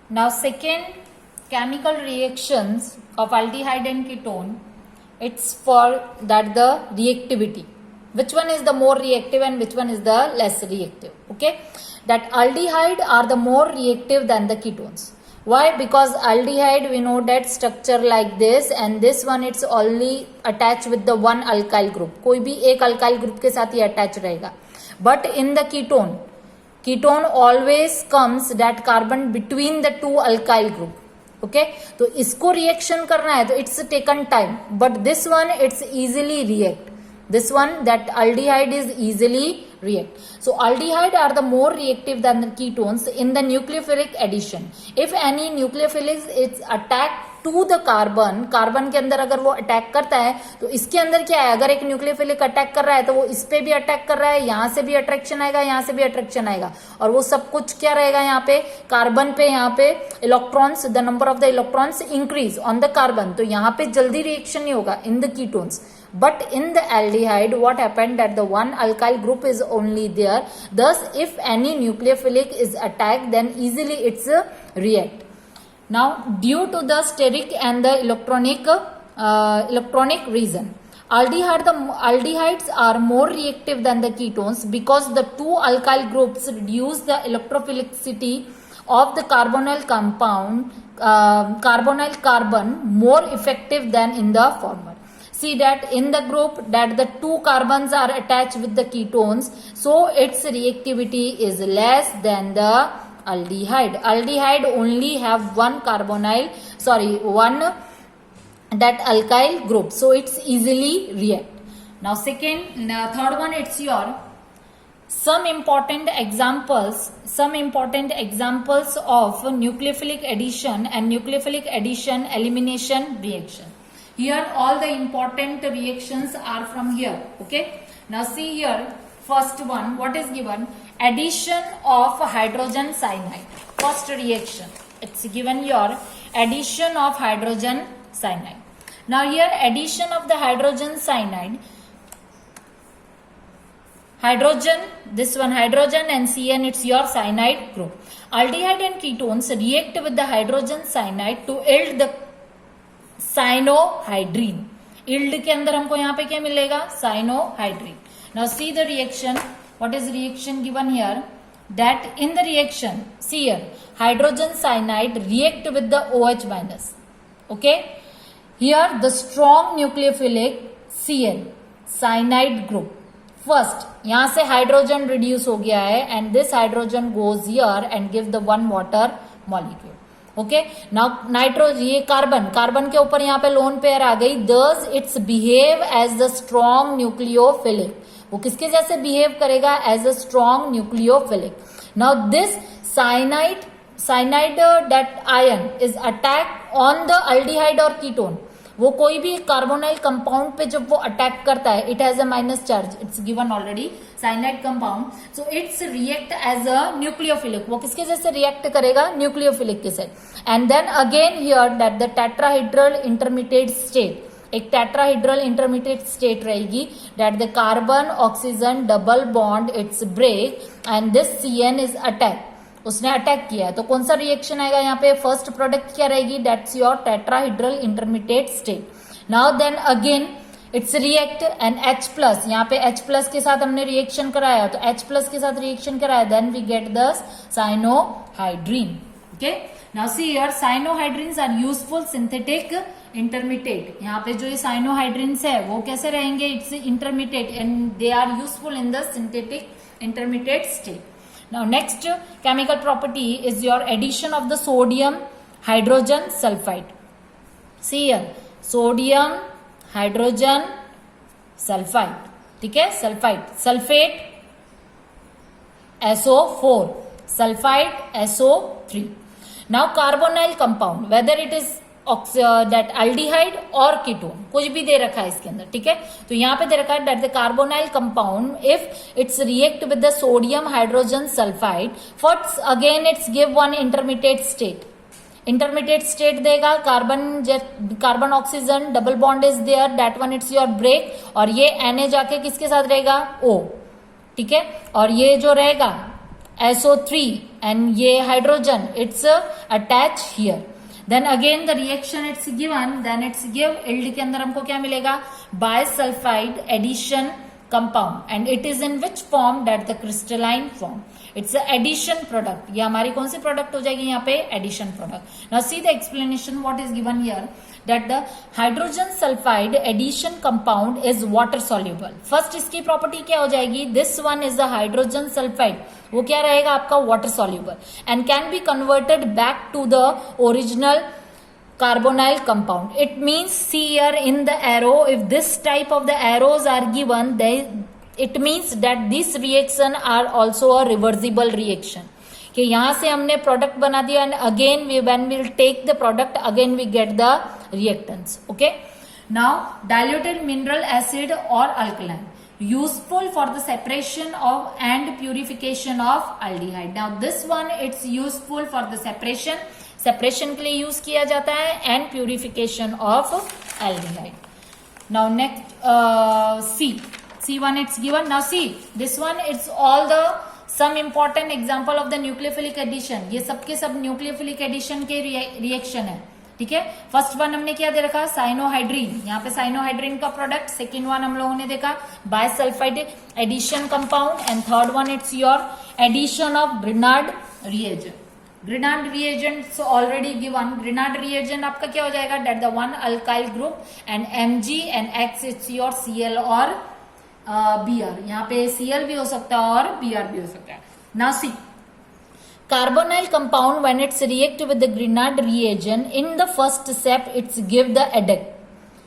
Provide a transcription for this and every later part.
Now second chemical reactions of aldehyde and ketone, it's for that the reactivity. Which one is the more reactive and which one is the less reactive? Okay, that aldehyde are the more reactive than the ketones. Why? Because aldehyde we know that structure like this and this one it's only attached with the one alkyl group. कोई भी एक alkyl group के साथ ये attach रहेगा. But in the ketone always comes that carbon between the two alkyl group. Okay, तो इसको reaction करना है तो it's taken time. But this one it's easily react. This one that aldehyde is easily react. So aldehyde are the more reactive than the ketones in the nucleophilic addition. If any nucleophilic is attacked to the carbon, carbon के अंदर अगर वो attack करता है तो इसके अंदर क्या है, अगर एक न्यूक्लियोफिलिक अटैक कर रहा है तो वो इस पे भी अटैक कर रहा है, यहाँ से भी अट्रैक्शन आएगा, यहाँ से भी अट्रैक्शन आएगा और वो सब कुछ क्या रहेगा यहाँ पे कार्बन पे, यहाँ पे electrons, the number of the electrons increase on the carbon, तो यहाँ पे जल्दी रिएक्शन नहीं होगा in the ketones. But in the aldehyde, what happened that the one alkyl group is only there. Thus, if any nucleophilic is attacked, then easily it's react. Now, due to the steric and the electronic reason, aldehydes are more reactive than the ketones because the two alkyl groups reduce the electrophilicity of the carbonyl compound, carbonyl carbon more effective than in the former. See that in the group that the two carbons are attached with the ketones, so its reactivity is less than the aldehyde. Aldehyde only have one that alkyl group, so it's easily react. Now third one, it's your some important examples of nucleophilic addition and nucleophilic addition elimination reaction. Here all the important reactions are from here. Okay, now see here, first one, what is given? Addition of hydrogen cyanide. First reaction, it's given your addition of hydrogen cyanide. Now here addition of the hydrogen cyanide, hydrogen, this one hydrogen and CN, it's your cyanide group. Aldehyde and ketones react with the hydrogen cyanide to yield the cyanohydrin. Yield के अंदर हमको यहाँ पे क्या मिलेगा? Cyanohydrin. Now see the reaction. What is reaction given here? That in the reaction, see here, hydrogen cyanide react with the OH minus. Okay, here the strong nucleophilic CN cyanide group. First यहां से hydrogen reduce हो गया है and this hydrogen goes here and give the one water molecule. Okay, now ये carbon के ऊपर यहाँ पे लोन पेयर आ गई. Thus it's behave as the strong nucleophilic. वो किसके जैसे बिहेव करेगा? As a strong nucleophilic. Now this cyanide that ion is attack on the aldehyde और कीटोन. वो कोई भी कार्बोनाइल कंपाउंड पे जब वो अटैक करता है, it has a minus charge, it's given already, cyanide compound, so it's react as a nucleophilic. वो किसके जैसे रिएक्ट करेगा? न्यूक्लियोफिलिक के साथ. And then again here that the tetrahedral intermediate state, एक टेट्राहेड्रल इंटरमीडिएट स्टेट रहेगी, that the carbon oxygen double bond it's break and this CN is attack. उसने attack किया है तो कौन सा रिएक्शन आएगा यहाँ पे? फर्स्ट प्रोडक्ट क्या रहेगी? That's your tetrahedral intermediate state. Now then again it's react and H plus, यहाँ पे H प्लस के साथ हमने रिएक्शन कराया तो H प्लस के साथ रिएक्शन कराया, then we get the cyanohydrin. Okay, now see here, cyanohydrins are useful synthetic intermediate. यहाँ पे जो ये साइनोहाइड्रीन्स है वो कैसे रहेंगे? It's intermediate and they are useful in the synthetic intermediate state. Now next chemical property is your addition of the sodium hydrogen sulfide. See here, sodium hydrogen sulfide. ठीक है, sulphide, sulphate SO4, sulfide SO3. Now carbonyl compound, whether it is that aldehyde और ketone, कुछ भी दे रखा है इसके अंदर. ठीक है, तो यहाँ पे दे रखा है that the carbonyl compound if it's react with the sodium hydrogen sulphide, first again it's give one intermediate state. Intermediate state देगा, carbon oxygen double bond is there, that one it's your break, और ये Na जाके किसके साथ रहेगा? O. ठीक है, और ये जो रहेगा SO3 and ये hydrogen it's attach here, then again the reaction it's given, then it's give एल्ड के अंदर हमको क्या मिलेगा, bisulphite addition compound, and it is in which form, that the crystalline form, it's addition product. ये हमारी कौन सी प्रोडक्ट हो जाएगी यहाँ पे, addition product. Now see the explanation what is given here, that the hydrogen sulfide addition compound is water soluble। First इसकी property क्या हो जाएगी, this one is the hydrogen sulphide, वो क्या रहेगा आपका, water soluble, and can be converted back to the original carbonyl compound। It means, see here in the arrow, if this type of the arrows are given, it means that this reaction are also a reversible reaction, कि यहां से हमने product बना दिया and again when we will take the product again we get the reactants. Okay, now diluted mineral acid और alkaline useful for the separation of and purification of aldehyde. Now this one it's useful for the separation के लिए use किया जाता है and purification of aldehyde. Now next C1 it's given। Now see this one, it's all the some important example of the nucleophilic addition। ये सबके सब nucleophilic addition के reaction है, ठीक है। फर्स्ट वन हमने क्या दे रखा, साइनोहाइड्रीन, यहाँ पे साइनोहाइड्रीन का प्रोडक्ट। सेकेंड वन हम लोगों ने देखा bisulphite addition compound, and third one it's your addition of Grignard reagent. Grignard reagent already given. Grignard reagent आपका क्या हो जाएगा, that the one alkyl group and Mg and X it's your Cl और Br। यहाँ पे Cl भी हो सकता है और Br भी हो सकता है। Now see carbonyl compound when it's react with the Grignard reagent in the first step it's give the adduct।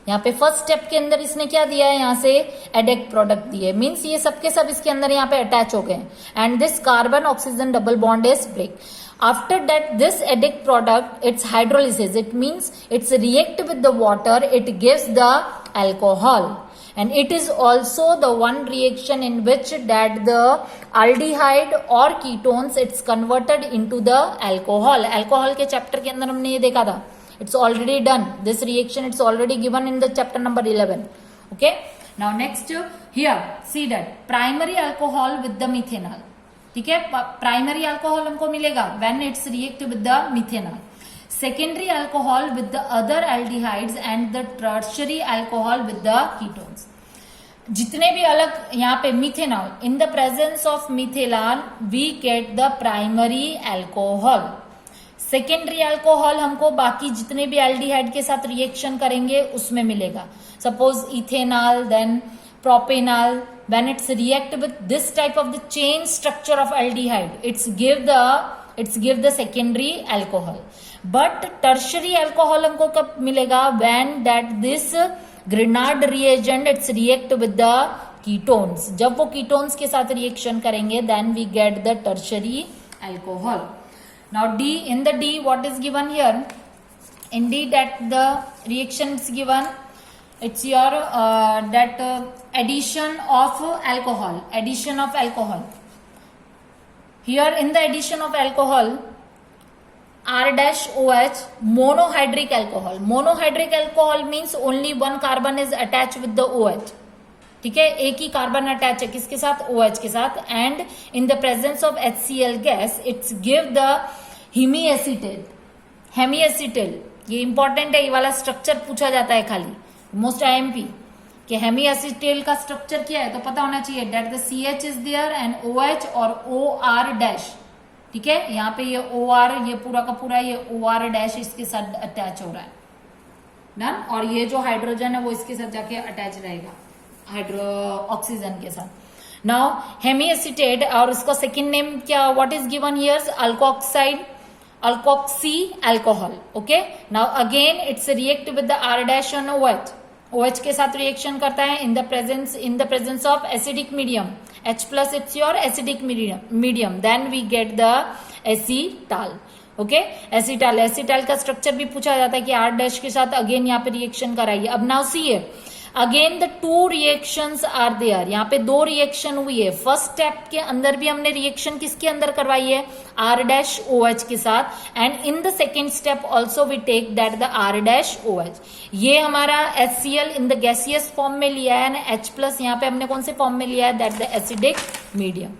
यहाँ पे फर्स्ट स्टेप के अंदर इसने क्या दिया है, यहाँ से एडेक्ट प्रोडक्ट दिए, मीन्स ये सबके सब इसके अंदर यहाँ पे अटैच हो गए and this carbon oxygen double bond is break. After that this adduct product it's hydrolysis, it means it's react with the water, it gives the alcohol, and it is also the one reaction in which that the aldehyde or ketones it's converted into the alcohol। alcohol के chapter के अंदर हमने ये देखा था, it's already done this reaction, it's already given in the chapter number 11। okay, now next here see that primary alcohol with the methanol, ठीक है। Primary alcohol हमको मिलेगा when it's react with the methanol, secondary alcohol with the other aldehydes and the tertiary alcohol with the ketones। जितने भी अलग यहाँ पे methanol, in the presence of methanol we get the primary alcohol. Secondary alcohol हमको बाकी जितने भी aldehyde के साथ रिएक्शन करेंगे उसमें मिलेगा, suppose ethanol, then propanol. When it's react with this type of the chain structure of aldehyde it's give the secondary alcohol. But tertiary alcohol हमको कब मिलेगा, when that this Grignard reagent it's react with the ketones, जब वो ketones के साथ reaction करेंगे then we get the tertiary alcohol. Now D, in the D what is given here, in D that the reaction is given, it's your that addition of alcohol, here in the addition of alcohol R-OH monohydric alcohol means only one carbon is attached with the OH, ठीक है, एक ही carbon attach है किसके साथ, OH के साथ, and in the presence of HCl gas it's give the hemiacetal। ये important है, ये वाला स्ट्रक्चर पूछा जाता है खाली मोस्ट IMP कि हेमीएसिटेल का स्ट्रक्चर क्या है तो पता होना चाहिए, that the CH is there and OH और OR-, ठीक है। यहाँ पे ये OR, ये पूरा का पूरा ये OR- इसके साथ अटैच हो रहा है, डन। और ये जो हाइड्रोजन है वो इसके साथ जाके अटैच रहेगा ऑक्सीजन के साथ। नाउ हेमीएसिटेट और उसका सेकेंड नेम क्या, what is given here, alkoxy alcohol। okay, now again it's react with the R- on OH के साथ रिएक्शन करता है in the presence of acidic medium, H+ it's your acidic medium, then we get the acetal। okay, acetal का structure भी पूछा जाता है कि R- के साथ अगेन यहाँ पे रिएक्शन कराइए। अब now see again the two reactions are there, यहाँ पे दो रिएक्शन हुई है। फर्स्ट स्टेप के अंदर भी हमने रिएक्शन किसके अंदर करवाई है, R-OH के साथ, and in the second step also we take that the R-OH। ये हमारा HCl in the gaseous form में लिया है, H+ यहाँ पे हमने कौन से फॉर्म में लिया है, दैट द एसिडिक मीडियम।